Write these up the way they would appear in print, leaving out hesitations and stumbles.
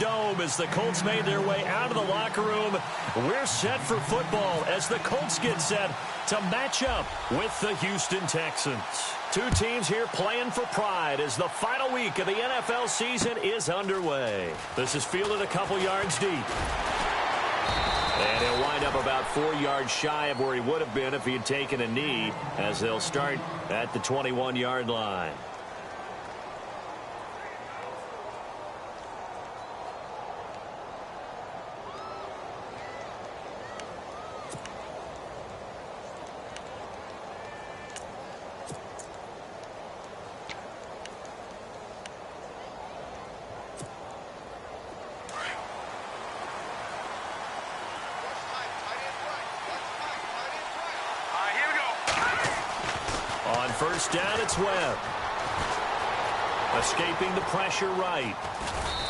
Dome as the Colts made their way out of the locker room. We're set for football as the Colts get set to match up with the Houston Texans. Two teams here playing for pride as the final week of the NFL season is underway. This is fielded a couple yards deep. And he'll wind up about 4 yards shy of where he would have been if he had taken a knee, as they'll start at the 21-yard line. First down, it's Webb. Escaping the pressure right.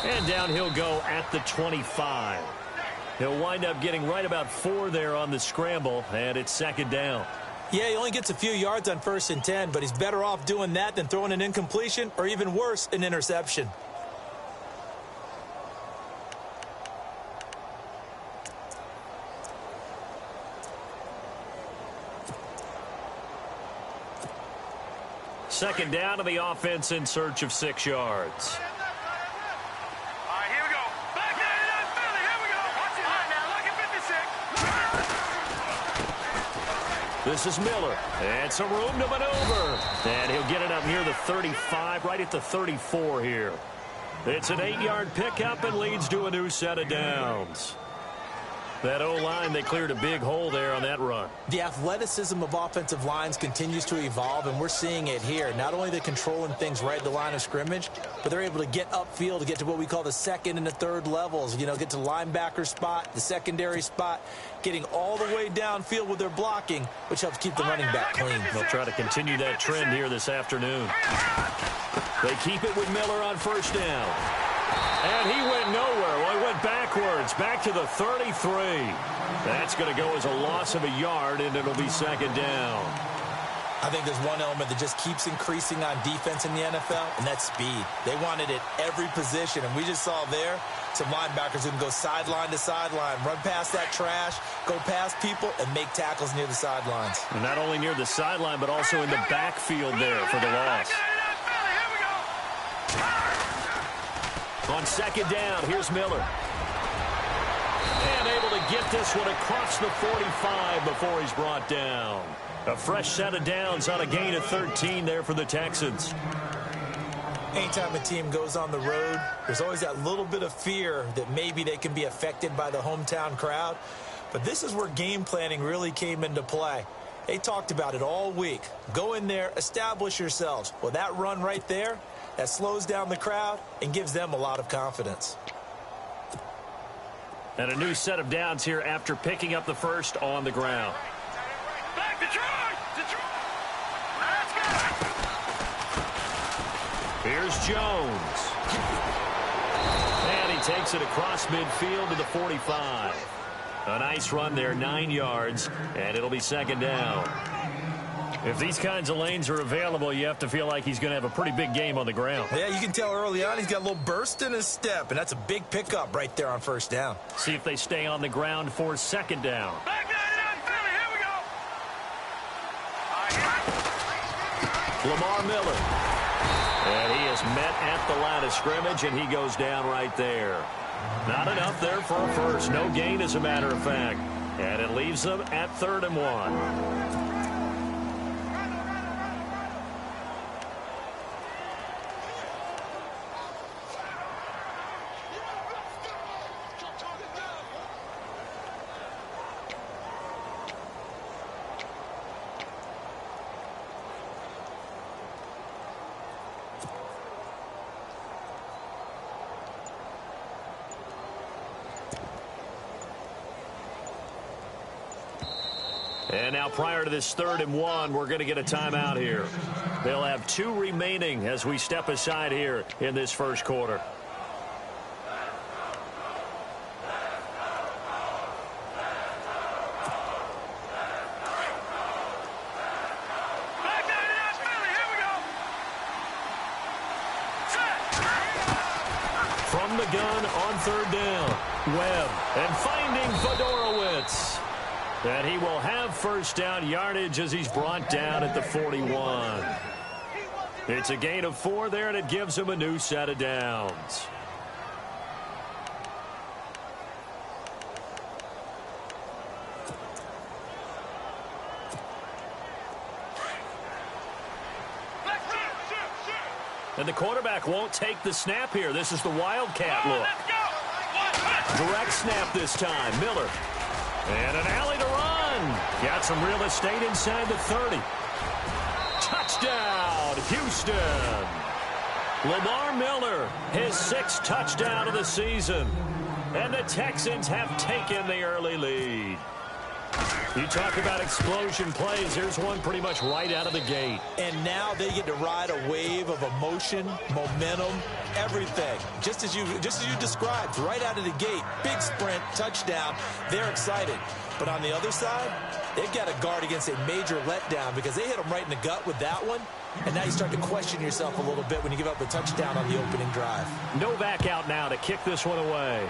And down he'll go at the 25. He'll wind up getting right about 4 there on the scramble, and it's second down. Yeah, he only gets a few yards on 1st and 10, but he's better off doing that than throwing an incompletion or even worse, an interception. Second down to the offense in search of 6 yards. All right, here we go. Back 99 Philly. Here we go. Watch it. All right, now look at 56. This is Miller. And some room to maneuver. And he'll get it up near the 35, right at the 34 here. It's an 8-yard pickup and leads to a new set of downs. That O-line, they cleared a big hole there on that run. The athleticism of offensive lines continues to evolve, and we're seeing it here. Not only are they controlling things right at the line of scrimmage, but they're able to get upfield to get to what we call the second and the third levels. You know, get to the linebacker spot, the secondary spot, getting all the way downfield with their blocking, which helps keep the running back clean. They'll try to continue that trend here this afternoon. They keep it with Miller on first down. And he went nowhere. Well, he went backwards, back to the 33. That's going to go as a loss of a yard, and it'll be second down. I think there's one element that just keeps increasing on defense in the NFL, and that's speed. They want it at every position, and we just saw there some linebackers who can go sideline to sideline, run past that trash, go past people, and make tackles near the sidelines. And not only near the sideline, but also in the backfield there for the loss. On second down, here's Miller. And able to get this one across the 45 before he's brought down. A fresh set of downs on a gain of 13 there for the Texans. Anytime a team goes on the road, there's always that little bit of fear that maybe they can be affected by the hometown crowd. But this is where game planning really came into play. They talked about it all week. Go in there, establish yourselves. Well, that run right there, that slows down the crowd and gives them a lot of confidence. And a new set of downs here after picking up the first on the ground. Back Detroit! Detroit! Let's go! Here's Jones. And he takes it across midfield to the 45. A nice run there, 9 yards, and it'll be second down. If these kinds of lanes are available, you have to feel like he's going to have a pretty big game on the ground. Yeah, you can tell early on he's got a little burst in his step, and that's a big pickup right there on first down. See if they stay on the ground for second down. Back 99 Philly, here we go. Lamar Miller. And he is met at the line of scrimmage, and he goes down right there. Not enough there for a first. No gain, as a matter of fact. And it leaves them at 3rd and 1. And now prior to this 3rd and 1, we're going to get a timeout here. They'll have 2 remaining as we step aside here in this first quarter. From the the gun on third down. Webb and finding Fedorowicz. And he will have first down yardage as he's brought down at the 41. It's a gain of 4 there, and it gives him a new set of downs. And the quarterback won't take the snap here. This is the Wildcat look. Direct snap this time. Miller. And an alley to run. Got some real estate inside the 30. Touchdown, Houston. Lamar Miller, his 6th touchdown of the season. And the Texans have taken the early lead. You talk about explosion plays. Here's one pretty much right out of the gate. And now they get to ride a wave of emotion, momentum, everything. Just as you described, right out of the gate. Big sprint, touchdown. They're excited. But on the other side, they've got to guard against a major letdown because they hit them right in the gut with that one. And now you start to question yourself a little bit when you give up the touchdown on the opening drive. Novak out now to kick this one away.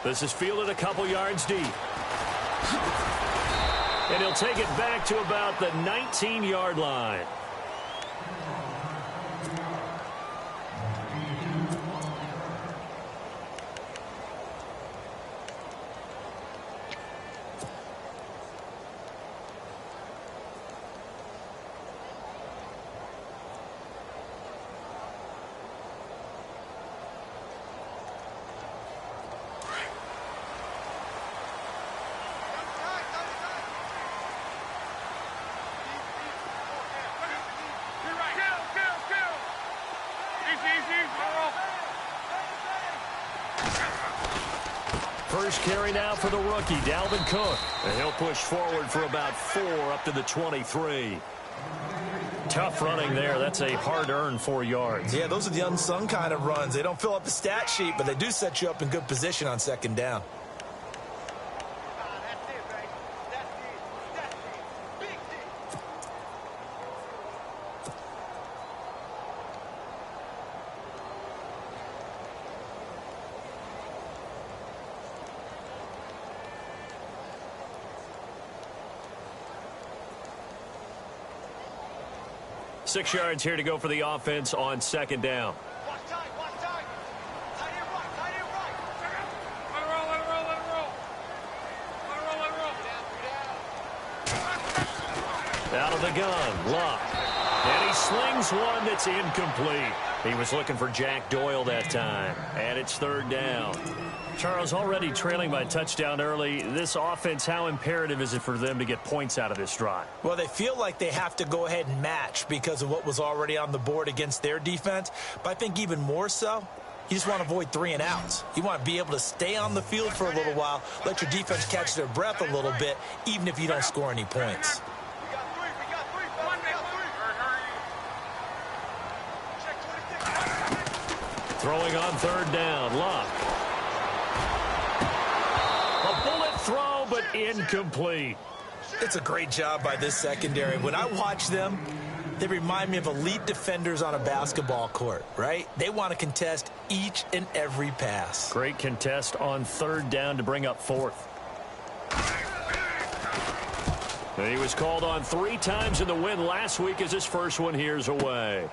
This is fielded a couple yards deep. And he'll take it back to about the 19-yard line. First carry now for the rookie, Dalvin Cook. And he'll push forward for about 4 up to the 23. Tough running there. That's a hard-earned 4 yards. Yeah, those are the unsung kind of runs. They don't fill up the stat sheet, but they do set you up in good position on second down. Six yards here to go for the offense on second down. Watch time, watch time. Tight end right, tight end right. Let it roll, let it roll, let it roll. Let it roll, let it roll. Out of the gun, Luck. And he slings one that's incomplete. He was looking for Jack Doyle that time. And it's third down. Charles, already trailing by a touchdown early. This offense, how imperative is it for them to get points out of this drive? Well, they feel like they have to go ahead and match because of what was already on the board against their defense. But I think even more so, you just want to avoid 3 and outs. You want to be able to stay on the field for a little while, let your defense catch their breath a little bit, even if you don't score any points. We got 3, we got 3. Come on, Check 26. Throwing on third down, Luck. A bullet throw, but incomplete. It's a great job by this secondary. When I watch them, they remind me of elite defenders on a basketball court, right? They want to contest each and every pass. Great contest on third down to bring up 4th. He was called on 3 times in the win last week as his first one here's away.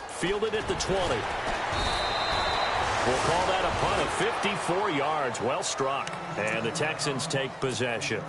Fielded at the 20. We'll call that a punt of 54 yards. Well struck. And the Texans take possession.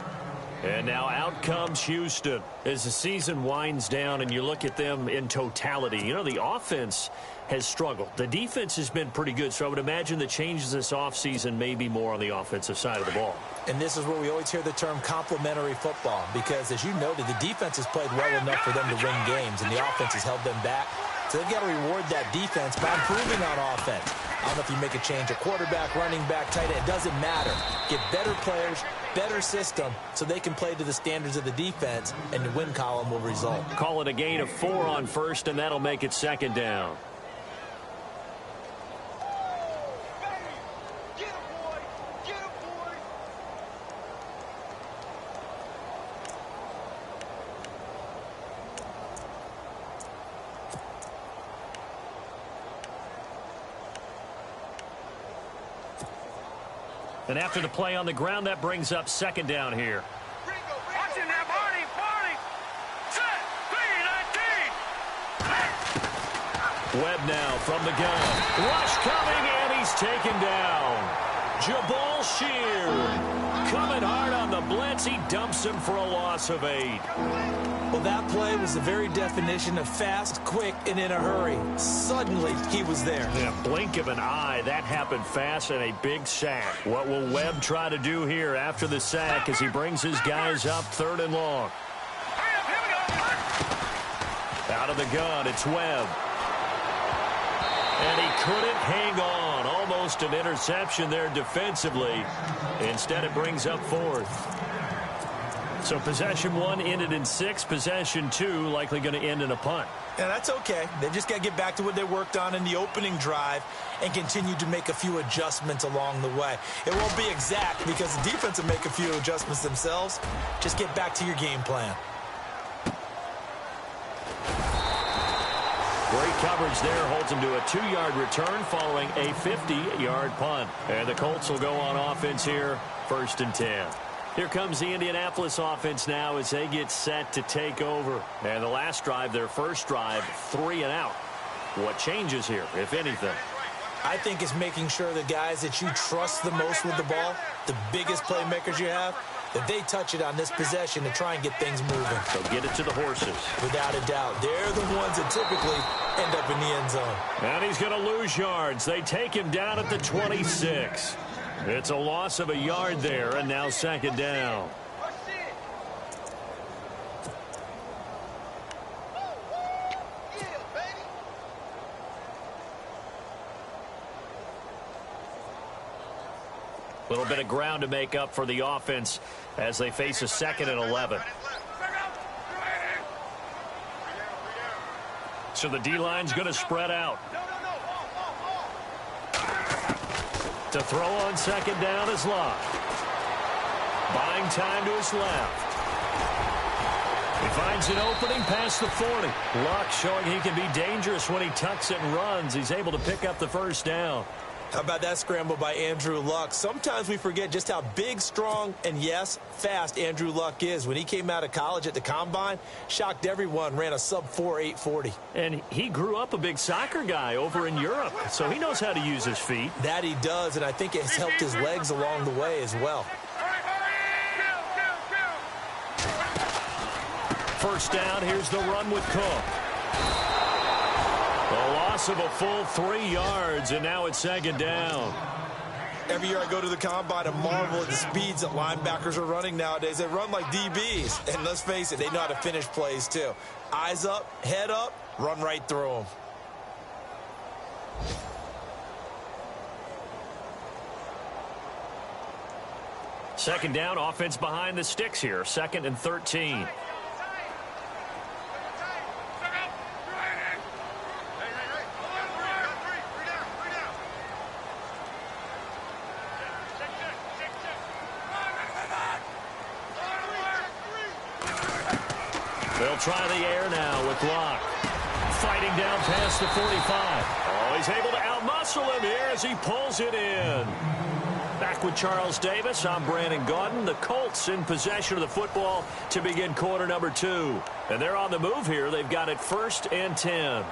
And now out comes Houston as the season winds down and you look at them in totality. You know, the offense has struggled. The defense has been pretty good, so I would imagine the changes this offseason may be more on the offensive side of the ball. And this is where we always hear the term complementary football because, as you noted, the defense has played well enough for them to win games, and the offense has held them back. So they've got to reward that defense by improving on offense. I don't know if you make a change, a quarterback, running back, tight end, it doesn't matter. Get better players, better system, so they can play to the standards of the defense, and the win column will result. Call it a gain of 4 on first, and that'll make it second down. Get him, boy. Get him, boy. And after the play on the ground, that brings up second down here. Watching that, Barney. Set. 3-19. Webb now from the gun. Rush coming, and he's taken down. Jabal Shear coming hard on the blitz. He dumps him for a loss of 8. Well, that play was the very definition of fast, quick, and in a hurry. Suddenly, he was there. In a blink of an eye, that happened fast and a big sack. What will Webb try to do here after the sack as he brings his guys up 3rd and long? Out of the gun, it's Webb. And he couldn't hang on. Almost an interception there defensively. Instead, it brings up 4th. So possession 1 ended in 6. Possession 2 likely going to end in a punt. Yeah, that's okay. They just got to get back to what they worked on in the opening drive and continue to make a few adjustments along the way. It won't be exact because the defense will make a few adjustments themselves. Just get back to your game plan. Great coverage there. Holds him to a 2-yard return following a 50-yard punt. And the Colts will go on offense here, 1st and 10. Here comes the Indianapolis offense now as they get set to take over. And the last drive, their first drive, 3 and out. What changes here, if anything? I think it's making sure the guys that you trust the most with the ball, the biggest playmakers you have, that they touch it on this possession to try and get things moving. So get it to the horses. Without a doubt. They're the ones that typically end up in the end zone. And he's going to lose yards. They take him down at the 26. It's a loss of a yard there, and now 2nd down. A little bit of ground to make up for the offense as they face a 2nd and 11. So the D-line's going to spread out. To throw on 2nd down is Locke. Buying time to his left. He finds an opening past the 40. Locke showing he can be dangerous when he tucks it and runs. He's able to pick up the 1st down. How about that scramble by Andrew Luck? Sometimes we forget just how big, strong, and yes, fast Andrew Luck is. When he came out of college at the Combine, shocked everyone, ran a sub-4 840. And he grew up a big soccer guy over in Europe, so he knows how to use his feet. That he does, and I think it's helped his legs along the way as well. 1st down, here's the run with Cook. A loss of a full 3 yards, and now it's 2nd down. Every year I go to the Combine and marvel at the speeds that linebackers are running nowadays. They run like DBs, and let's face it, they know how to finish plays too. Eyes up, head up, run right through them. Second down, offense behind the sticks here, 2nd and 13. They'll try the air now with Locke. Fighting down past the 45. Oh, he's able to outmuscle him here as he pulls it in. Back with Charles Davis, I'm Brandon Gaudin. The Colts in possession of the football to begin quarter number 2. And they're on the move here. They've got it 1st and 10.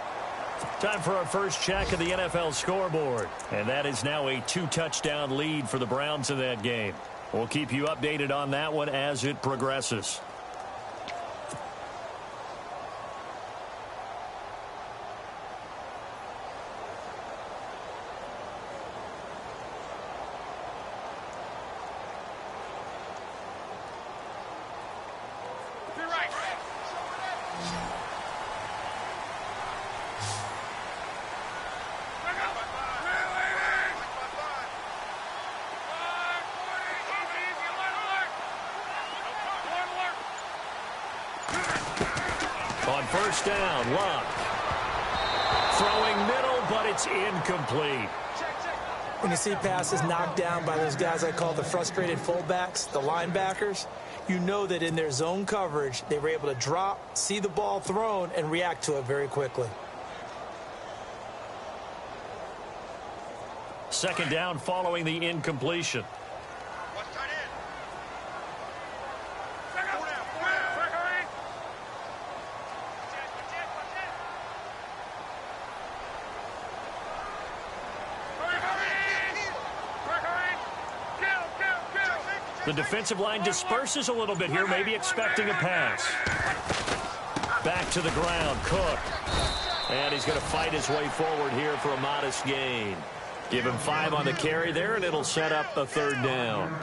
Time for our first check of the NFL scoreboard. And that is now a 2-touchdown lead for the Browns in that game. We'll keep you updated on that one as it progresses. On 1st down, Locke. Throwing middle, but it's incomplete. When you see passes knocked down by those guys I call the frustrated fullbacks, the linebackers, you know that in their zone coverage, they were able to drop, see the ball thrown, and react to it very quickly. 2nd down following the incompletion. The defensive line disperses a little bit here, maybe expecting a pass. Back to the ground, Cook. And he's going to fight his way forward here for a modest gain. Give him 5 on the carry there, and it'll set up a 3rd down.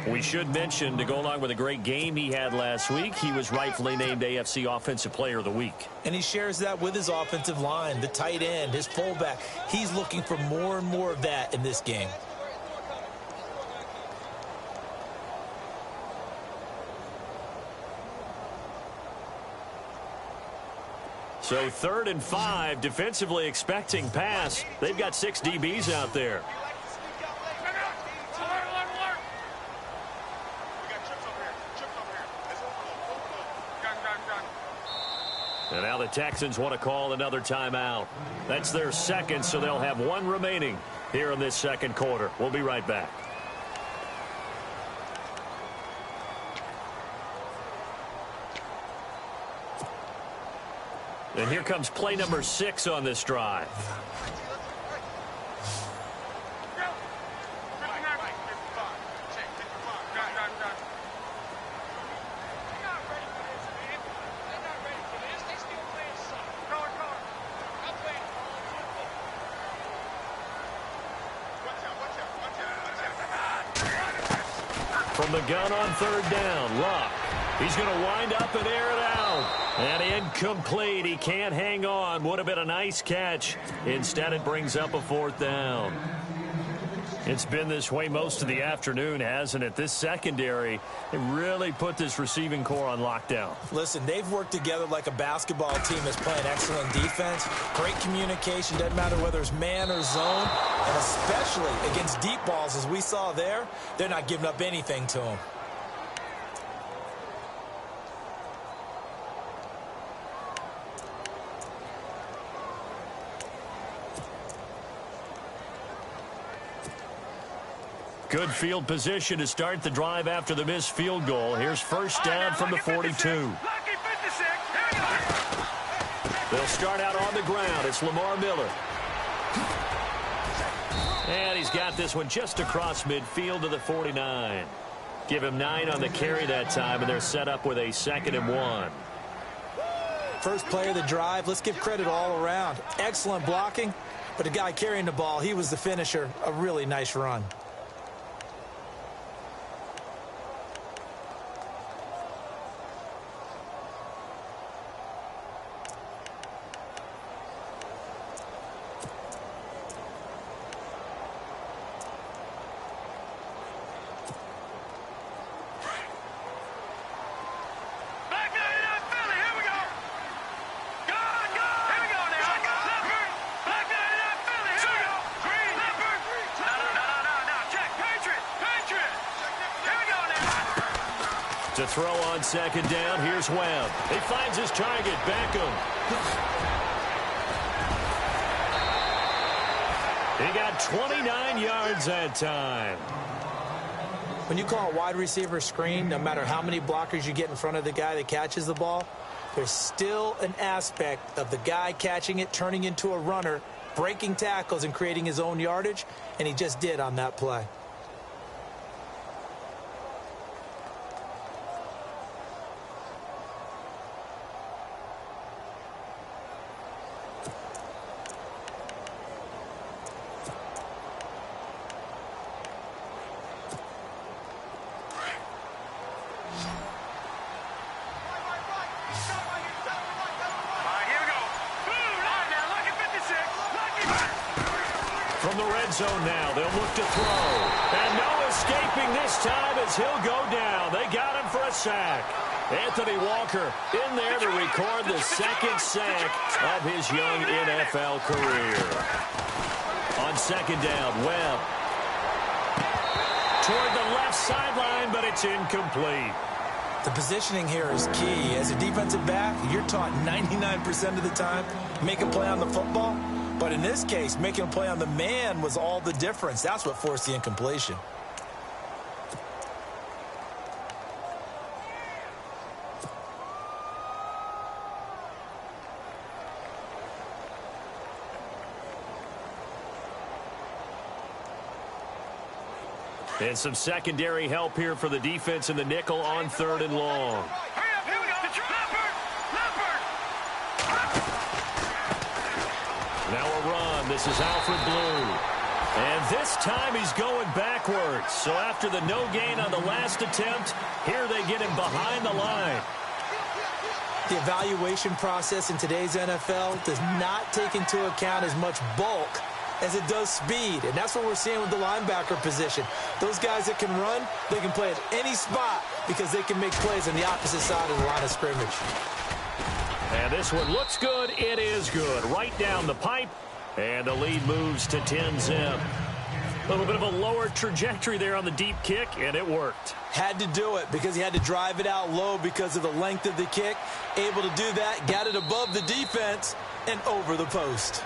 We should mention, to go along with a great game he had last week, he was rightfully named AFC Offensive Player of the Week. And he shares that with his offensive line, the tight end, his fullback. He's looking for more and more of that in this game. So 3rd and 5, defensively expecting pass. They've got 6 DBs out there. And now the Texans want to call another timeout. That's their 2nd, so they'll have 1 remaining here in this 2nd quarter. We'll be right back. And here comes play number 6 on this drive. From the gun on 3rd down, Luck. He's going to wind up and air it out. And incomplete. He can't hang on. Would have been a nice catch. Instead, it brings up a 4th down. It's been this way most of the afternoon, hasn't it? This secondary, it really put this receiving core on lockdown. Listen, they've worked together like a basketball team that's playing excellent defense. Great communication. Doesn't matter whether it's man or zone. And especially against deep balls, as we saw there, they're not giving up anything to them. Good field position to start the drive after the missed field goal. Here's 1st down from the 42. They'll start out on the ground. It's Lamar Miller. And he's got this one just across midfield to the 49. Give him 9 on the carry that time, and they're set up with a 2nd and 1. First play of the drive. Let's give credit all around. Excellent blocking, but the guy carrying the ball, he was the finisher. A really nice run. To throw on 2nd down, here's Webb. He finds his target, Beckham. He got 29 yards that time. When you call a wide receiver screen, no matter how many blockers you get in front of the guy that catches the ball, there's still an aspect of the guy catching it, turning into a runner, breaking tackles and creating his own yardage, and he just did on that play. From the red zone now, they'll look to throw. And no escaping this time as he'll go down. They got him for a sack. Anthony Walker in there to record the 2nd sack of his young NFL career. On 2nd down, Webb. Toward the left sideline, but it's incomplete. The positioning here is key. As a defensive back, you're taught 99% of the time, make a play on the football. But in this case, making a play on the man was all the difference. That's what forced the incompletion. And some secondary help here for the defense in the nickel on 3rd and long. Now a run. This is Alfred Blue. And this time he's going backwards. So after the no gain on the last attempt, here they get him behind the line. The evaluation process in today's NFL does not take into account as much bulk as it does speed. And that's what we're seeing with the linebacker position. Those guys that can run, they can play at any spot because they can make plays on the opposite side of the line of scrimmage. And this one looks good. It is good. Right down the pipe. And the lead moves to 10-zip. A little bit of a lower trajectory there on the deep kick, and it worked. Had to do it because he had to drive it out low because of the length of the kick. Able to do that, got it above the defense and over the post.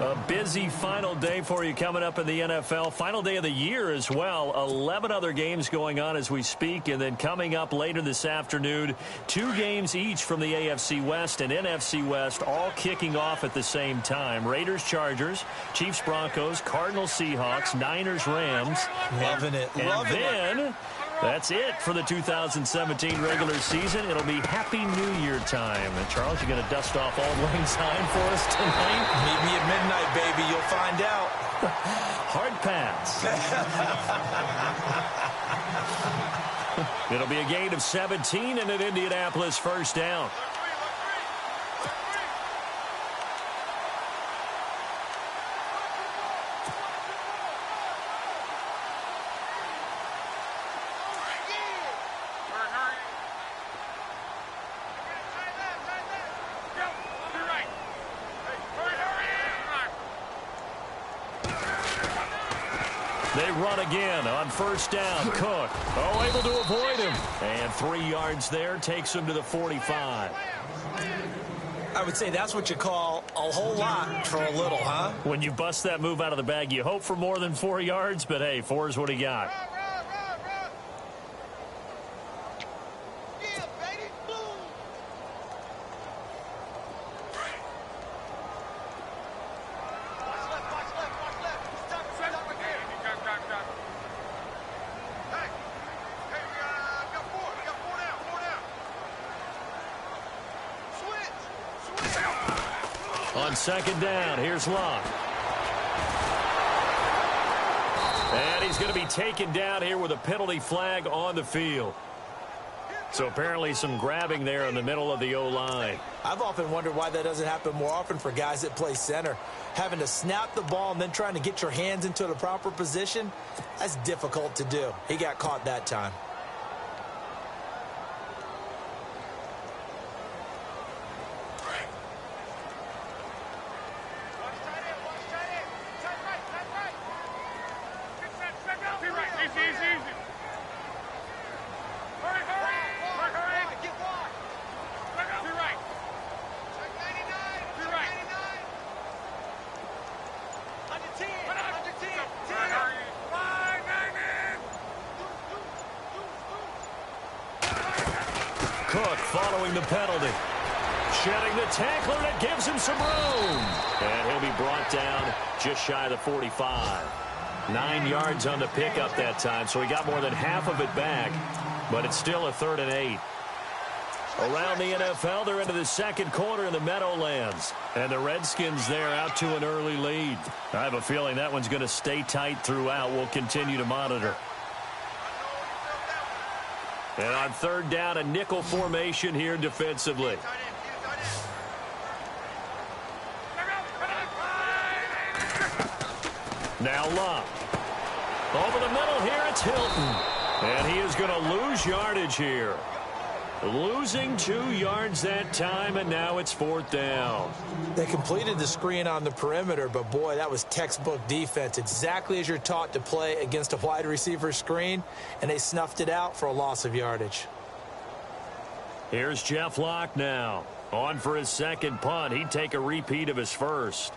A busy final day for you coming up in the NFL. Final day of the year as well. 11 other games going on as we speak. And then coming up later this afternoon, 2 games each from the AFC West and NFC West, all kicking off at the same time. Raiders, Chargers, Chiefs, Broncos, Cardinals, Seahawks, Niners, Rams. Loving it. Loving it. That's it for the 2017 regular season. It'll be Happy New Year time. And Charles, you're going to dust off Auld Lang Syne for us tonight? Meet me at midnight, baby. You'll find out. Hard pass. It'll be a gain of 17 and an Indianapolis first down. They run again on first down. Cook, able to avoid him. And 3 yards there takes him to the 45. I would say that's what you call a whole lot for a little, huh? When you bust that move out of the bag, you hope for more than 4 yards, but hey, 4 is what he got. On second down, here's Locke. And he's going to be taken down here with a penalty flag on the field. So apparently some grabbing there in the middle of the O-line. I've often wondered why that doesn't happen more often for guys that play center. Having to snap the ball and then trying to get your hands into the proper position, that's difficult to do. He got caught that time. Cook following the penalty. Shedding the tackler, and it gives him some room. And he'll be brought down just shy of the 45. 9 yards on the pickup that time, so he got more than half of it back. But it's still a 3rd and 8. Around the NFL, they're into the second quarter in the Meadowlands. And the Redskins there out to an early lead. I have a feeling that one's going to stay tight throughout. We'll continue to monitor. And on third down, a nickel formation here defensively. Now Locke. Over the middle here, it's Hilton. And he is going to lose yardage here. Losing 2 yards that time, and now it's 4th down. They completed the screen on the perimeter, but boy, that was textbook defense. Exactly as you're taught to play against a wide receiver screen, and they snuffed it out for a loss of yardage. Here's Jeff Locke now. On for his second punt. He'd take a repeat of his first.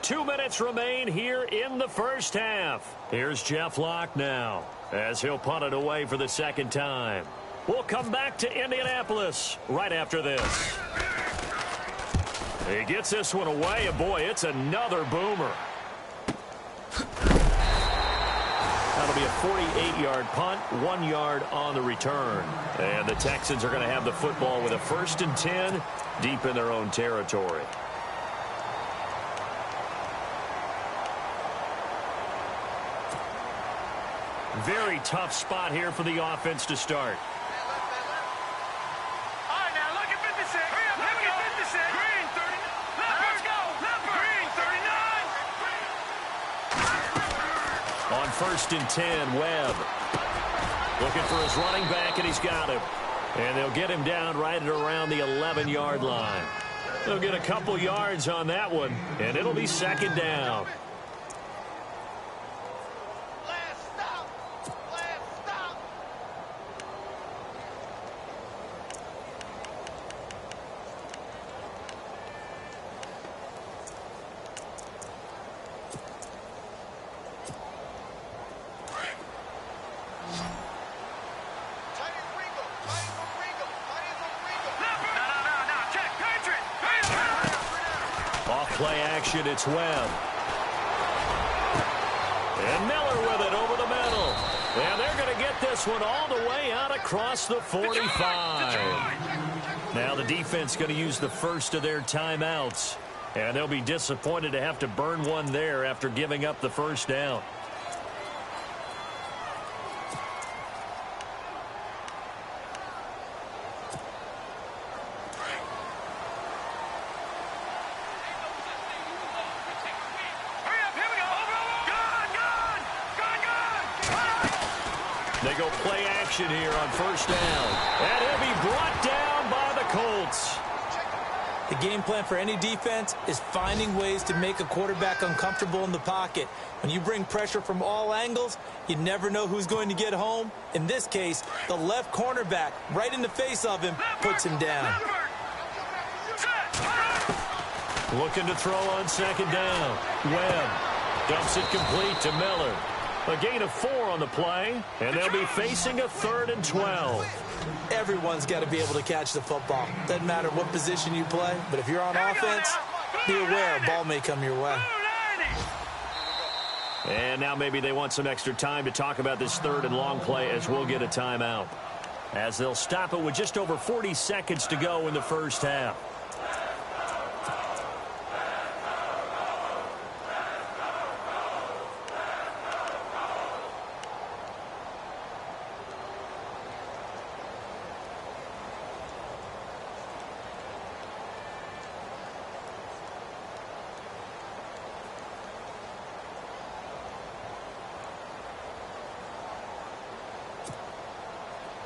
2 minutes remain here in the first half. Here's Jeff Locke now as he'll punt it away for the second time. We'll come back to Indianapolis right after this. He gets this one away, and boy, it's another boomer. That'll be a 48-yard punt, 1 yard on the return. And the Texans are going to have the football with a 1st and 10 deep in their own territory. Very tough spot here for the offense to start. All right, now look at 56. Hurry up, look at 56. Green, 39. Let's go. Green, 39. On 1st and 10, Webb. Looking for his running back, and he's got him. And they'll get him down right at around the 11-yard line. They'll get a couple yards on that one, and it'll be 2nd down. Play action, it's Webb. And Miller with it over the middle. And they're going to get this one all the way out across the 45. Now the defense going to use the first of their timeouts. And they'll be disappointed to have to burn one there after giving up the first down. They go play action here on 1st down. And he'll be brought down by the Colts. The game plan for any defense is finding ways to make a quarterback uncomfortable in the pocket. When you bring pressure from all angles, you never know who's going to get home. In this case, the left cornerback, right in the face of him, puts him down. Looking to throw on 2nd down. Webb dumps it complete to Miller. A gain of 4 on the play, and they'll be facing a 3rd and 12. Everyone's got to be able to catch the football. Doesn't matter what position you play, but if you're on offense, be aware a ball may come your way. And now maybe they want some extra time to talk about this 3rd and long play as we'll get a timeout. As they'll stop it with just over 40 seconds to go in the first half.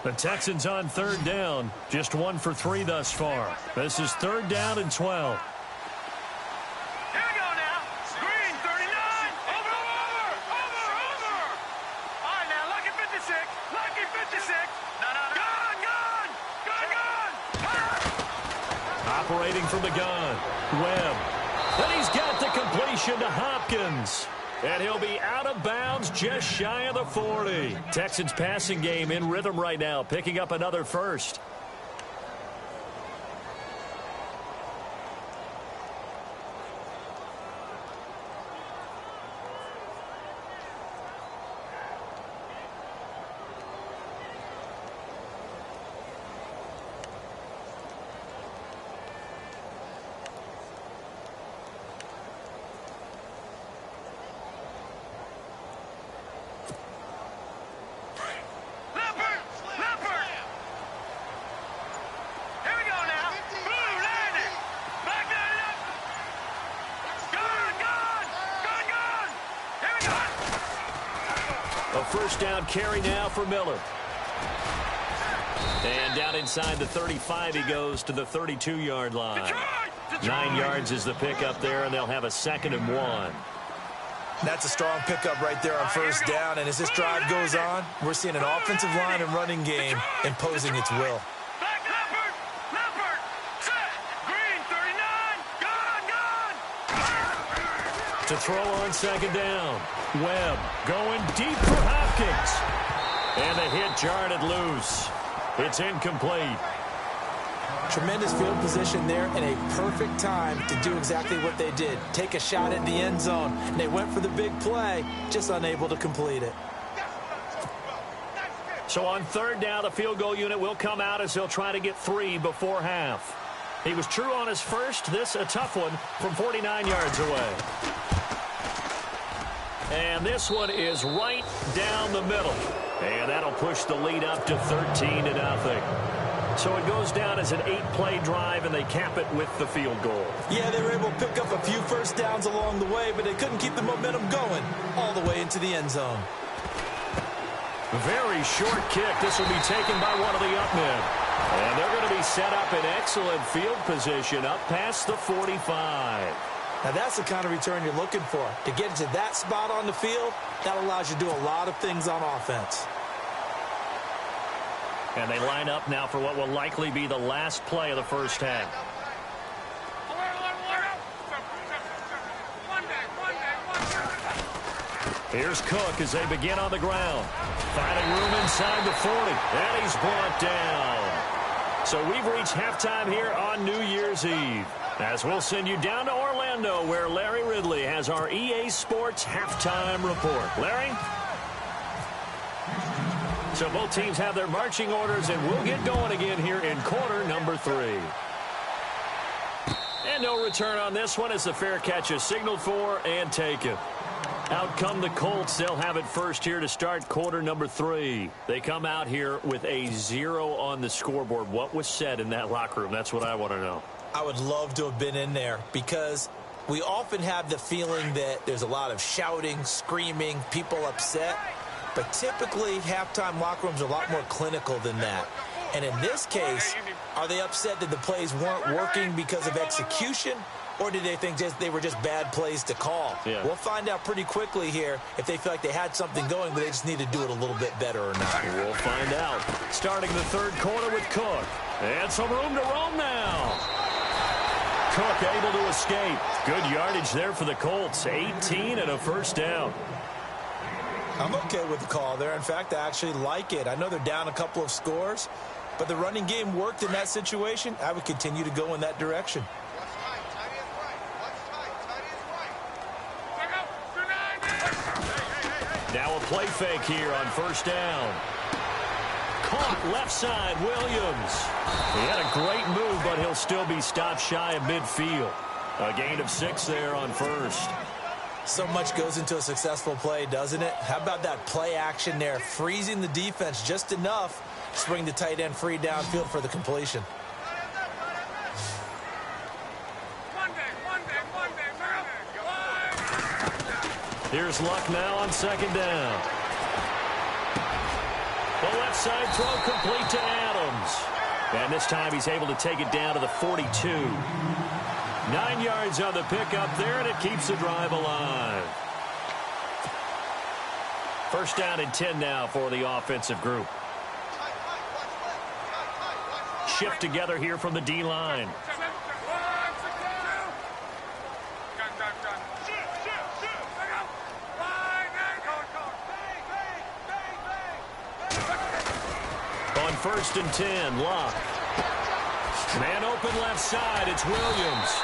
The Texans on 3rd down. Just 1 for 3 thus far. This is 3rd down and 12. Here we go now. Green, 39. Over. All right, now, lucky 56. Lucky 56. No. Gun. Operating from the gun. Webb. And he's got the completion to Hopkins. And he'll be out of bounds just shy of the 40. Texans passing game in rhythm right now, picking up another first. A first down carry now for Miller. And down inside the 35 he goes to the 32-yard line. 9 yards is the pickup there, and they'll have a 2nd and 1. That's a strong pickup right there on first down, and as this drive goes on, we're seeing an offensive line and running game imposing its will. to throw on second down. Webb going deep for Hopkins. And the hit jarred it loose. It's incomplete. Tremendous field position there and a perfect time to do exactly what they did. Take a shot at the end zone. And they went for the big play, just unable to complete it. So on third down, the field goal unit will come out as they'll try to get 3 before half. He was true on his first. This a tough one from 49 yards away. And this one is right down the middle. And that'll push the lead up to 13-0. So it goes down as an 8-play drive, and they cap it with the field goal. Yeah, they were able to pick up a few first downs along the way, but they couldn't keep the momentum going all the way into the end zone. Very short kick. This will be taken by one of the up men. And they're going to be set up in excellent field position up past the 45. Now, that's the kind of return you're looking for. To get into that spot on the field, that allows you to do a lot of things on offense. And they line up now for what will likely be the last play of the first half. Here's Cook as they begin on the ground. Finding room inside the 40. And he's brought down. So we've reached halftime here on New Year's Eve. As we'll send you down to Orlando, where Larry Ridley has our EA Sports halftime report. Larry? So both teams have their marching orders, and we'll get going again here in quarter number 3. And no return on this one as the fair catch is signaled for and taken. Out come the Colts. They'll have it first here to start quarter number 3. They come out here with a 0 on the scoreboard. What was said in that locker room? That's what I want to know. I would love to have been in there because we often have the feeling that there's a lot of shouting, screaming, people upset. But typically, halftime locker rooms are a lot more clinical than that. And in this case, are they upset that the plays weren't working because of execution? Or did they think they were just bad plays to call? Yeah. We'll find out pretty quickly here if they feel like they had something going, but they just need to do it a little bit better or not. We'll find out. Starting the third quarter with Cook. And some room to roam now. Cook able to escape. Good yardage there for the Colts. 18 and a first down. I'm okay with the call there. In fact, I actually like it. I know they're down a couple of scores, but the running game worked in that situation. I would continue to go in that direction. Now a play fake here on first down. Caught left side, Williams. He had a great move, but he'll still be stopped shy of midfield. A gain of 6 there on first. So much goes into a successful play, doesn't it? How about that play action there, freezing the defense just enough to bring the tight end free downfield for the completion. Here's Luck now on second down. The left side throw complete to Adams. And this time he's able to take it down to the 42. 9 yards on the pickup there, and it keeps the drive alive. First down and 10 now for the offensive group. Shift together here from the D-line. On first and 10, Locke. Man open left side, it's Williams.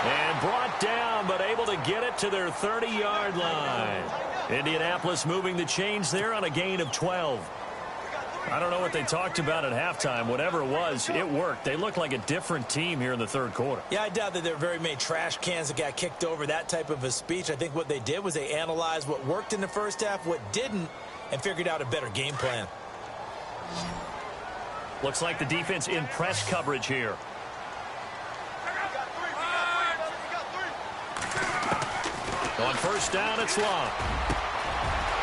And brought down, but able to get it to their 30-yard line. Indianapolis moving the chains there on a gain of 12. I don't know what they talked about at halftime. Whatever it was, it worked. They look like a different team here in the third quarter. Yeah, I doubt that there are very many trash cans that got kicked over, that type of a speech. I think what they did was they analyzed what worked in the first half, what didn't, and figured out a better game plan. Looks like the defense in press coverage here. On first down, it's Locke.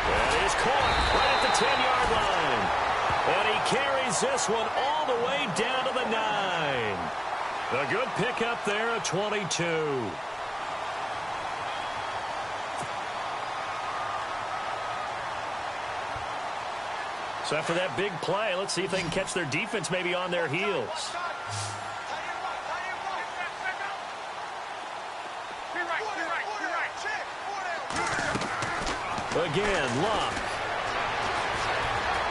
And he's caught right at the 10-yard line. And he carries this one all the way down to the 9. A good pickup there at 22. So after that big play, let's see if they can catch their defense maybe on their heels. Again, Luck.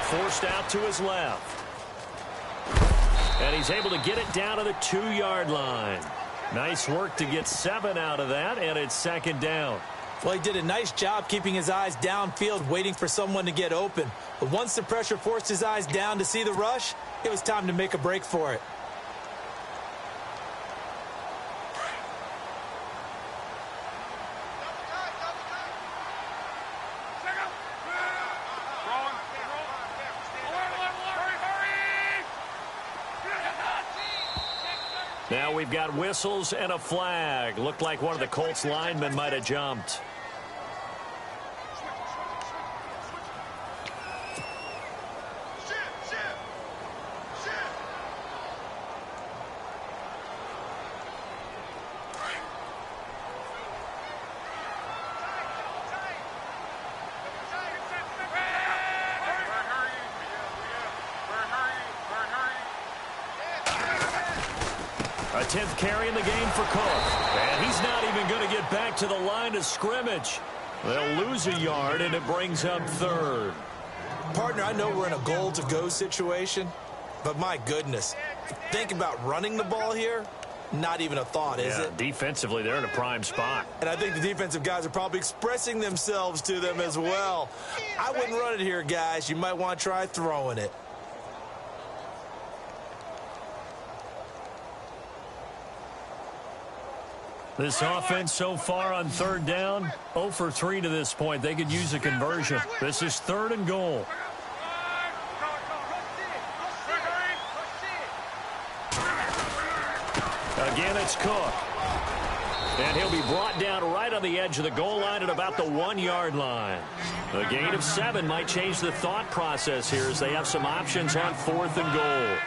Forced out to his left. And he's able to get it down to the 2-yard line. Nice work to get 7 out of that, and it's second down. Well, he did a nice job keeping his eyes downfield, waiting for someone to get open. But once the pressure forced his eyes down to see the rush, it was time to make a break for it. Now we've got whistles and a flag. Looked like one of the Colts linemen might have jumped. A 10th carry in the game for Cook. And he's not even going to get back to the line of scrimmage. They'll lose a yard, and it brings up 3rd. Partner, I know we're in a goal-to-go situation, but my goodness, think about running the ball here. Not even a thought, is it? Defensively, they're in a prime spot. And I think the defensive guys are probably expressing themselves to them as well. I wouldn't run it here, guys. You might want to try throwing it. This offense so far on 3rd down, 0 for 3 to this point. They could use a conversion. This is 3rd and goal. Again, it's Cook. And he'll be brought down right on the edge of the goal line at about the 1-yard line. A gain of 7 might change the thought process here as they have some options on 4th and goal.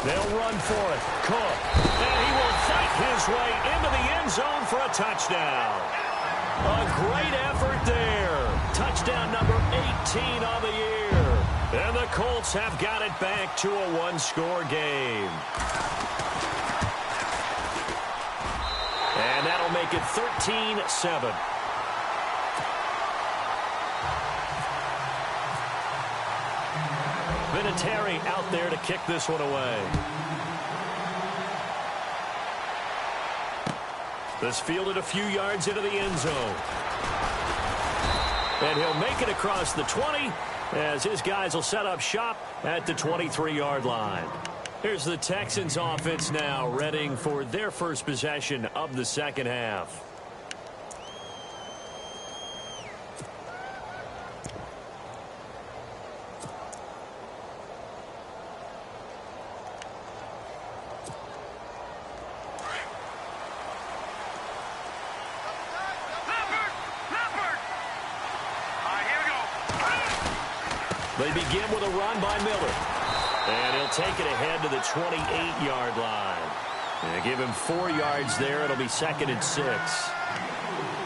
They'll run for it. Cook. And he will fight his way into the end zone for a touchdown. A great effort there. Touchdown number 18 on the year. And the Colts have got it back to a 1-score game. And that'll make it 13-7. Vinatieri out there to kick this one away. This fielded a few yards into the end zone. And he'll make it across the 20 as his guys will set up shop at the 23-yard line. Here's the Texans offense now, readying for their first possession of the second half. They begin with a run by Miller. And he'll take it ahead to the 28-yard line. And give him 4 yards there. It'll be 2nd and 6.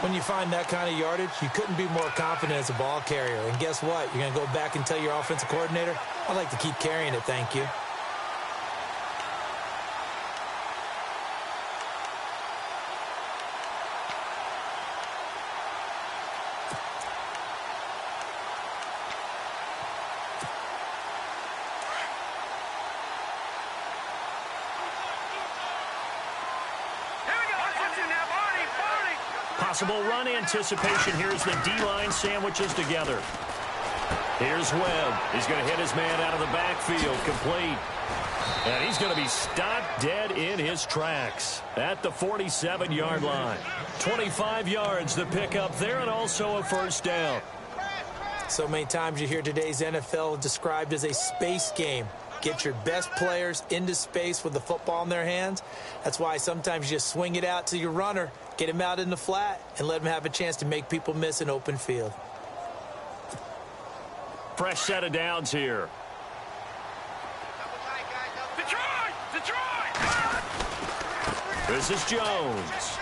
When you find that kind of yardage, you couldn't be more confident as a ball carrier. And guess what? You're going to go back and tell your offensive coordinator, I'd like to keep carrying it, thank you. Possible run anticipation here as the D-line sandwiches together. Here's Webb. He's going to hit his man out of the backfield, complete. And he's going to be stopped dead in his tracks at the 47-yard line. 25 yards the pickup there, and also a first down. So many times you hear today's NFL described as a space game. Get your best players into space with the football in their hands. That's why sometimes you just swing it out to your runner, get him out in the flat, and let him have a chance to make people miss an open field. Fresh set of downs here. This is Jones.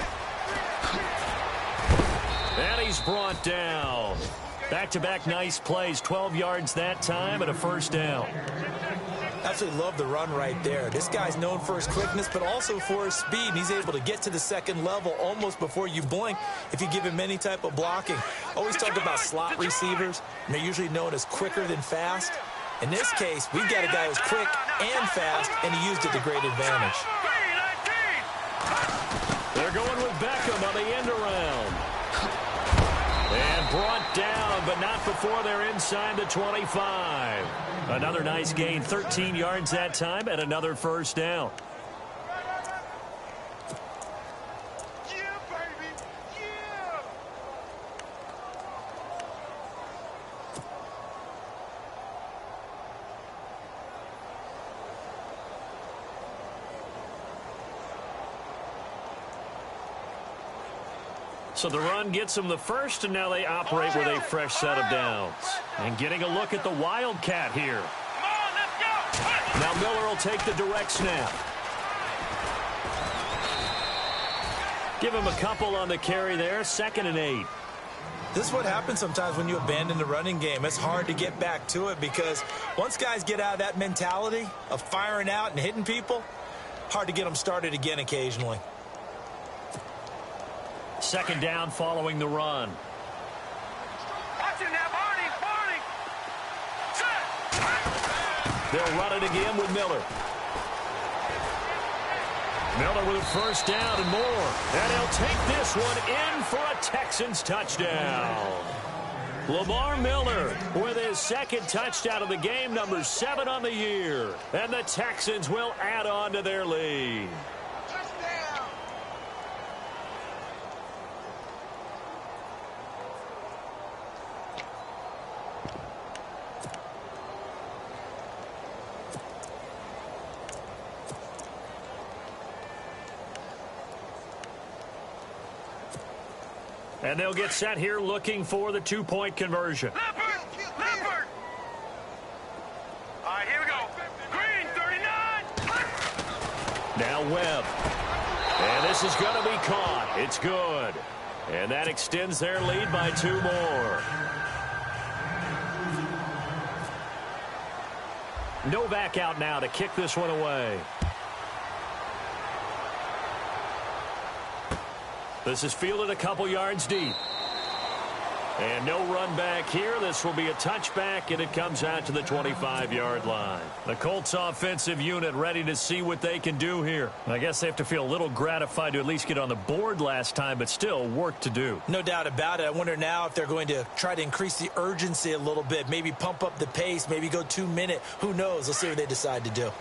And he's brought down. Back-to-back nice plays, 12 yards that time and a first down. Absolutely love the run right there. This guy's known for his quickness, but also for his speed. He's able to get to the second level almost before you blink if you give him any type of blocking. Always talked about slot receivers, and they're usually known as quicker than fast. In this case, we've got a guy who's quick and fast, and he used it to great advantage. They're going with Beckham on the end around. And brought down, but not before they're inside the 25. Another nice gain, 13 yards that time, and another first down. Yeah, baby. Yeah. So the run gets them the first, and now they operate with a fresh set of downs. And getting a look at the Wildcat here. Come on, let's go. Now Miller will take the direct snap. Give him a couple on the carry there, 2nd and 8. This is what happens sometimes when you abandon the running game. It's hard to get back to it because once guys get out of that mentality of firing out and hitting people, hard to get them started again occasionally. 2nd down following the run. Watch him now, Barney. Barney. Set. They'll run it again with Miller. Miller with a first down and more. And he'll take this one in for a Texans touchdown. Lamar Miller with his 2nd touchdown of the game, number 7 on the year. And the Texans will add on to their lead. And they'll get set here looking for the 2-point conversion. Leopard. Leopard. All right, here we go. Green, 39. Now Webb. And this is going to be caught. It's good. And that extends their lead by 2 more. Novak out now to kick this one away. This is fielded a couple yards deep. And no run back here. This will be a touchback, and it comes out to the 25-yard line. The Colts offensive unit ready to see what they can do here. I guess they have to feel a little gratified to at least get on the board last time, but still work to do. No doubt about it. I wonder now if they're going to try to increase the urgency a little bit, maybe pump up the pace, maybe go 2-minute. Who knows? Let's see what they decide to do.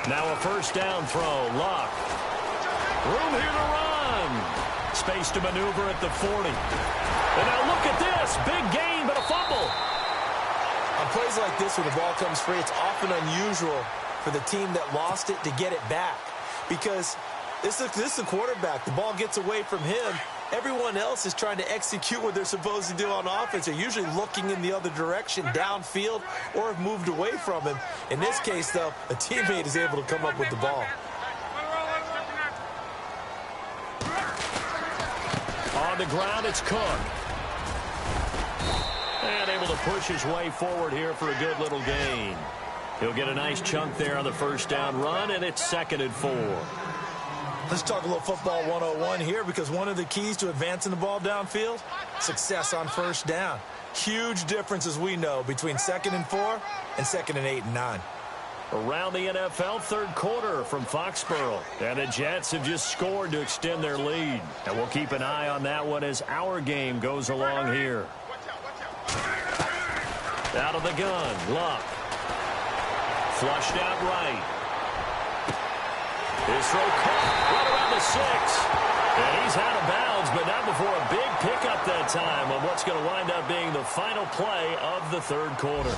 Now a first down throw. Luck. Room here to run. Space to maneuver at the 40. And now look at this. Big gain, but a fumble. On plays like this where the ball comes free, it's often unusual for the team that lost it to get it back. Because this is the quarterback. The ball gets away from him. Everyone else is trying to execute what they're supposed to do on offense. They're usually looking in the other direction, downfield, or have moved away from him. In this case, though, a teammate is able to come up with the ball. On the ground, it's Cook. And able to push his way forward here for a good little gain. He'll get a nice chunk there on the first down run, and it's 2nd and 4. Let's talk a little football 101 here, because one of the keys to advancing the ball downfield, success on first down. Huge difference, as we know, between 2nd and 4 and 2nd and 8 and 9. Around the NFL, 3rd quarter from Foxborough. And the Jets have just scored to extend their lead. And we'll keep an eye on that one as our game goes along here. Out of the gun, Luck. Flushed out right. His throw caught right around the 6. And he's out of bounds, but not before a big pickup that time on what's going to wind up being the final play of the 3rd quarter.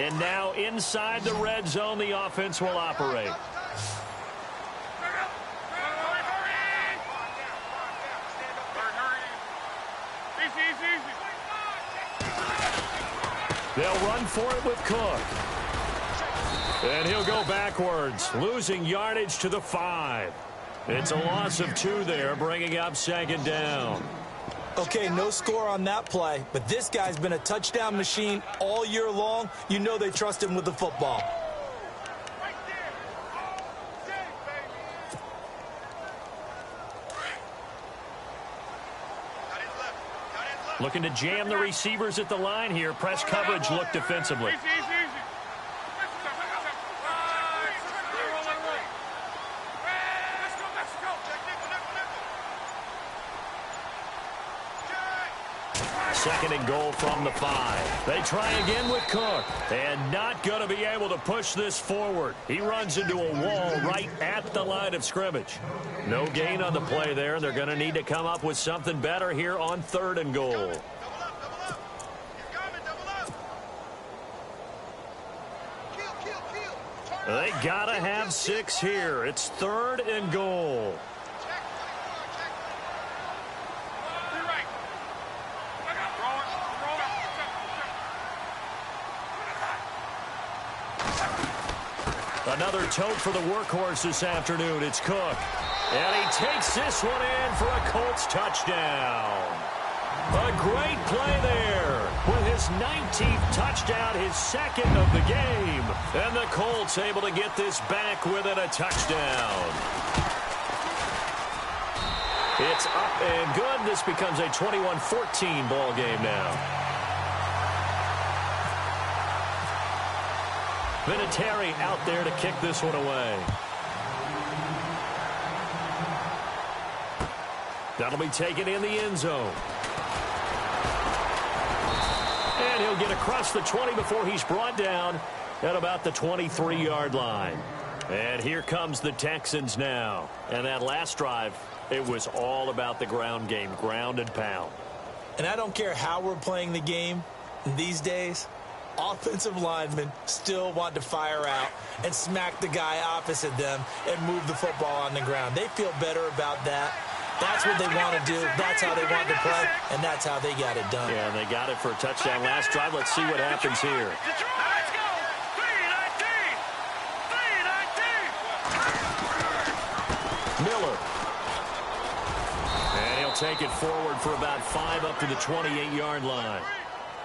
And now inside the red zone, the offense will operate. They'll run for it with Cook. And he'll go backwards, losing yardage to the 5. It's a loss of 2 there, bringing up second down. Okay, no score on that play, but this guy's been a touchdown machine all year long. You know they trust him with the football. Looking to jam the receivers at the line here. Press coverage look defensively. Second and goal from the 5. They try again with Cook. And not going to be able to push this forward. He runs into a wall right at the line of scrimmage. No gain on the play there. They're going to need to come up with something better here on 3rd and goal. They got to have 6 here. It's 3rd and goal. Another tote for the workhorse this afternoon. It's Cook. And he takes this one in for a Colts touchdown. A great play there with his 19th touchdown, his 2nd of the game. And the Colts able to get this back within a touchdown. It's up and good. This becomes a 21-14 ball game now. Vinatieri out there to kick this one away. That'll be taken in the end zone. And he'll get across the 20 before he's brought down at about the 23-yard line. And here comes the Texans now. And that last drive, it was all about the ground game, ground and pound. And I don't care how we're playing the game these days. Offensive linemen still want to fire out and smack the guy opposite them and move the football on the ground. They feel better about that. That's what they want to do. That's how they want to play, and that's how they got it done. Yeah, they got it for a touchdown last drive. Let's see what happens here. Miller. And he'll take it forward for about 5 up to the 28-yard line.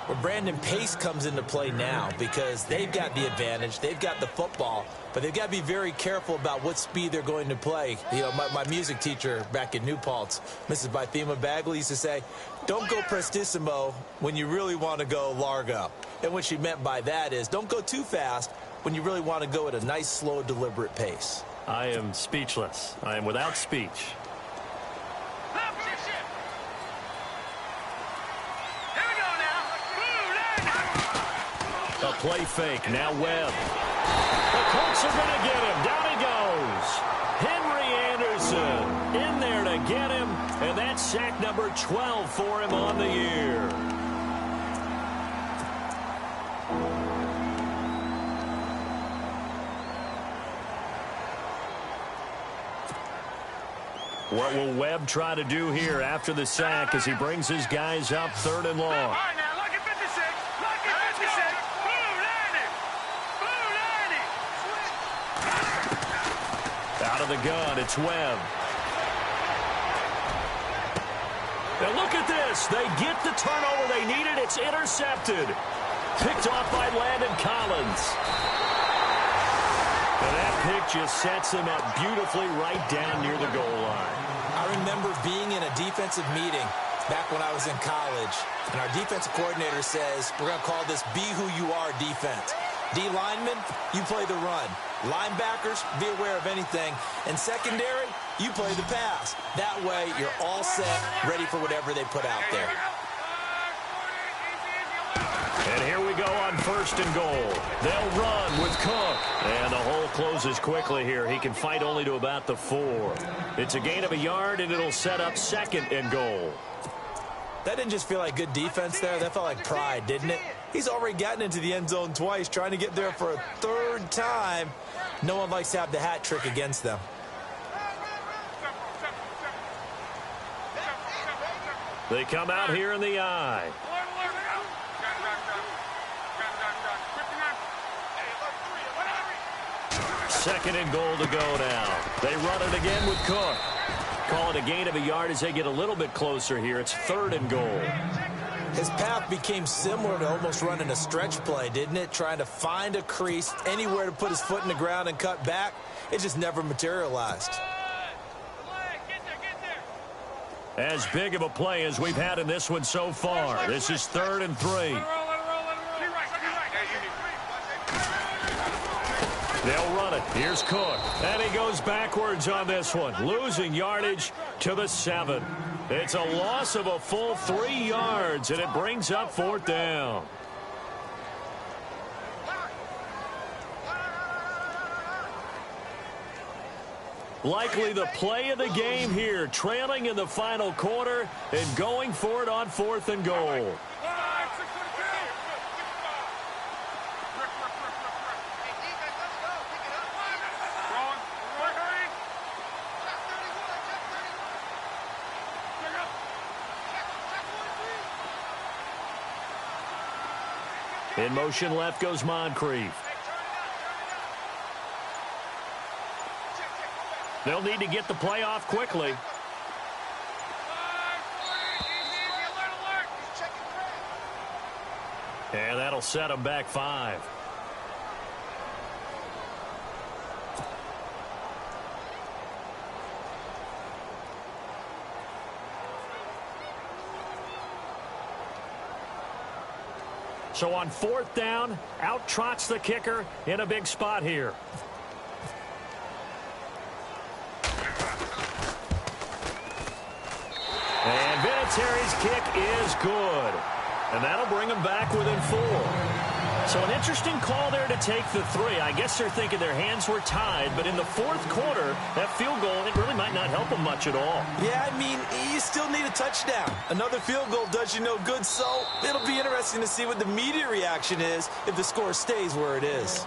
Well, Brandon, pace comes into play now because they've got the advantage. They've got the football, but they've got to be very careful about what speed they're going to play. You know, my music teacher back in New Paltz, Mrs. Bythema Bagley, used to say, don't go prestissimo when you really want to go largo. And what she meant by that is don't go too fast when you really want to go at a nice, slow, deliberate pace. I am speechless. I am without speech. A play fake. Now Webb. The Colts are going to get him. Down he goes. Henry Anderson in there to get him. And that's sack number 12 for him on the year. What will Webb try to do here after the sack as he brings his guys up 3rd and long? Out of the gun, it's Webb. Now look at this. They get the turnover they needed. It's intercepted. Picked off by Landon Collins. And that pick just sets him up beautifully right down near the goal line. I remember being in a defensive meeting back when I was in college, and our defensive coordinator says, we're going to call this Be Who You Are defense. D linemen, you play the run. Linebackers, be aware of anything. And secondary, you play the pass. That way, you're all set, ready for whatever they put out there. And here we go on 1st and goal. They'll run with Cook. And the hole closes quickly here. He can fight only to about the 4. It's a gain of a yard, and it'll set up 2nd and goal. That didn't just feel like good defense there. That felt like pride, didn't it? He's already gotten into the end zone twice, trying to get there for a third time. No one likes to have the hat trick against them. They come out here in the eye. Second and goal to go now. They run it again with Cook. Call it a gain of a yard as they get a little bit closer here. It's third and goal. His path became similar to almost running a stretch play, didn't it? Trying to find a crease, anywhere to put his foot in the ground and cut back. It just never materialized. As big of a play as we've had in this one so far. This is 3rd and 3. They'll run it. Here's Cook. And he goes backwards on this one. Losing yardage to the 7. It's a loss of a full 3 yards, and it brings up 4th down. Likely the play of the game here, trailing in the final quarter and going for it on 4th and goal. In motion left goes Moncrief. They'll need to get the play off quickly. And that'll set them back 5. So on 4th down, out trots the kicker in a big spot here. And Vinatieri's kick is good. And that'll bring them back within 4. So an interesting call there to take the 3. I guess they're thinking their hands were tied, but in the 4th quarter, that field goal, it really might not help them much at all. Yeah, I mean, you still need a touchdown. Another field goal does you no good, so it'll be interesting to see what the media reaction is if the score stays where it is.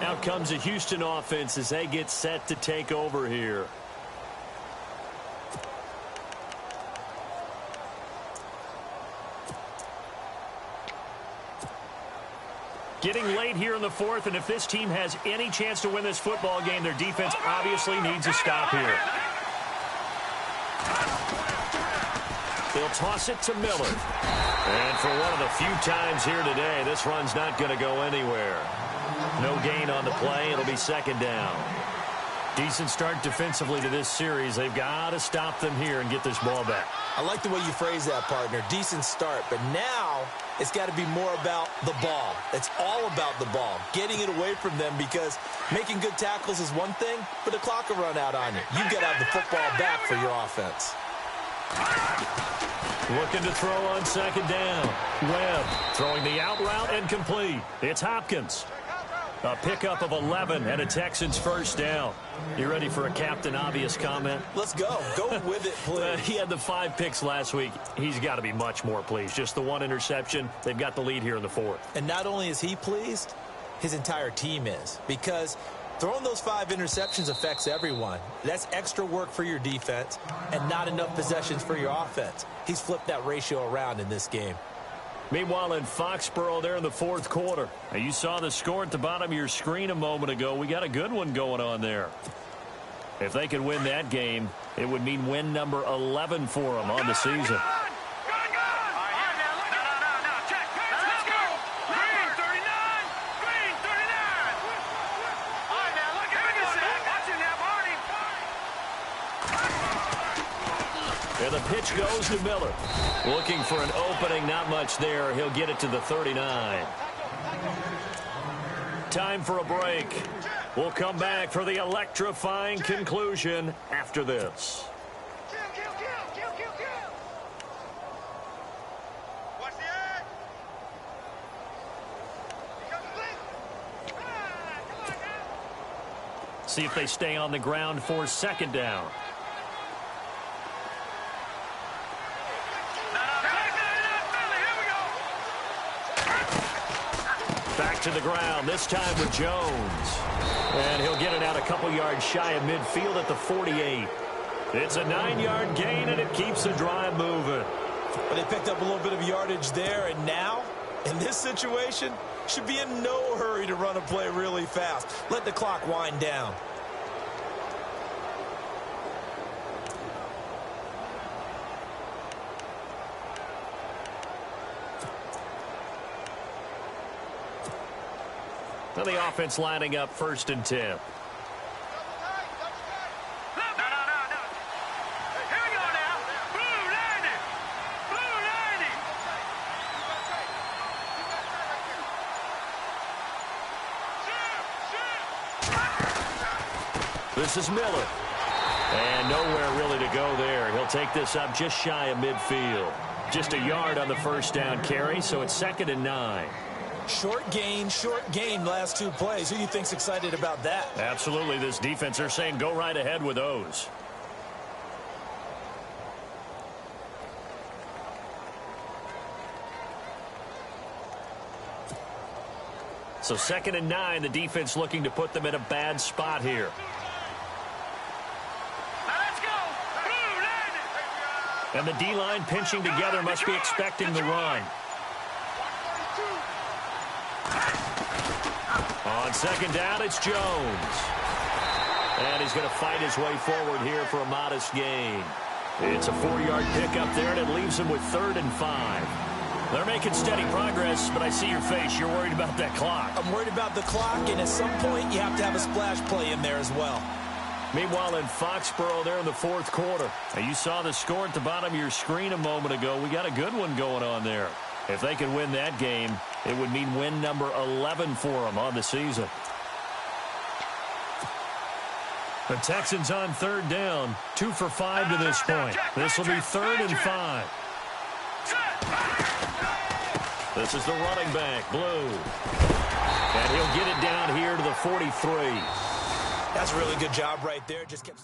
Out comes the Houston offense as they get set to take over here. Getting late here in the 4th, and if this team has any chance to win this football game, their defense obviously needs a stop here. They'll toss it to Miller. And for one of the few times here today, this run's not going to go anywhere. No gain on the play. It'll be 2nd down. Decent start defensively to this series. They've got to stop them here and get this ball back. I like the way you phrase that, partner. Decent start, but now it's got to be more about the ball. It's all about the ball, getting it away from them, because making good tackles is one thing, but the clock will run out on you. You've got to have the football back for your offense. Looking to throw on 2nd down. Webb throwing the out route and complete. It's Hopkins. A pickup of 11 and a Texans 1st down. You ready for a Captain Obvious comment? Let's go. Go with it, please. He had the 5 picks last week. He's got to be much more pleased. Just the 1 interception. They've got the lead here in the 4th. And not only is he pleased, his entire team is. Because throwing those 5 interceptions affects everyone. That's extra work for your defense and not enough possessions for your offense. He's flipped that ratio around in this game. Meanwhile, in Foxborough there in the 4th quarter. Now, you saw the score at the bottom of your screen a moment ago. We got a good one going on there. If they could win that game, it would mean win number 11 for them on the season. And the pitch goes to Miller. Looking for an opening, not much there. He'll get it to the 39. Time for a break. We'll come back for the electrifying conclusion after this. See if they stay on the ground for 2nd down. to the ground, this time with Jones. And he'll get it out a couple yards shy of midfield at the 48. It's a 9-yard gain, and it keeps the drive moving. But they picked up a little bit of yardage there, and now, in this situation, should be in no hurry to run a play really fast. Let the clock wind down. Now the offense lining up 1st and 10. No. Here we go now. Blue 90. Blue 90. This is Miller. And nowhere really to go there. He'll take this up just shy of midfield. Just a yard on the first down carry, so it's 2nd and 9. Short gain, last 2 plays. Who do you think's excited about that? Absolutely. This defense, they're saying go right ahead with those. So 2nd and 9, the defense looking to put them in a bad spot here. Now let's go. Blue 90. And the D-line pinching together must be expecting the run. On 2nd down, it's Jones. And he's going to fight his way forward here for a modest gain. It's a 4-yard pickup there, and it leaves him with 3rd and 5. They're making steady progress, but I see your face. You're worried about that clock. I'm worried about the clock, and at some point, you have to have a splash play in there as well. Meanwhile, in Foxborough there in the 4th quarter. Now, you saw the score at the bottom of your screen a moment ago. We got a good one going on there. If they could win that game, it would mean win number 11 for them on the season. The Texans on 3rd down, 2 for 5 to this point. This will be 3rd and 5. This is the running back, Blue. And he'll get it down here to the 43. That's a really good job right there. Just kept...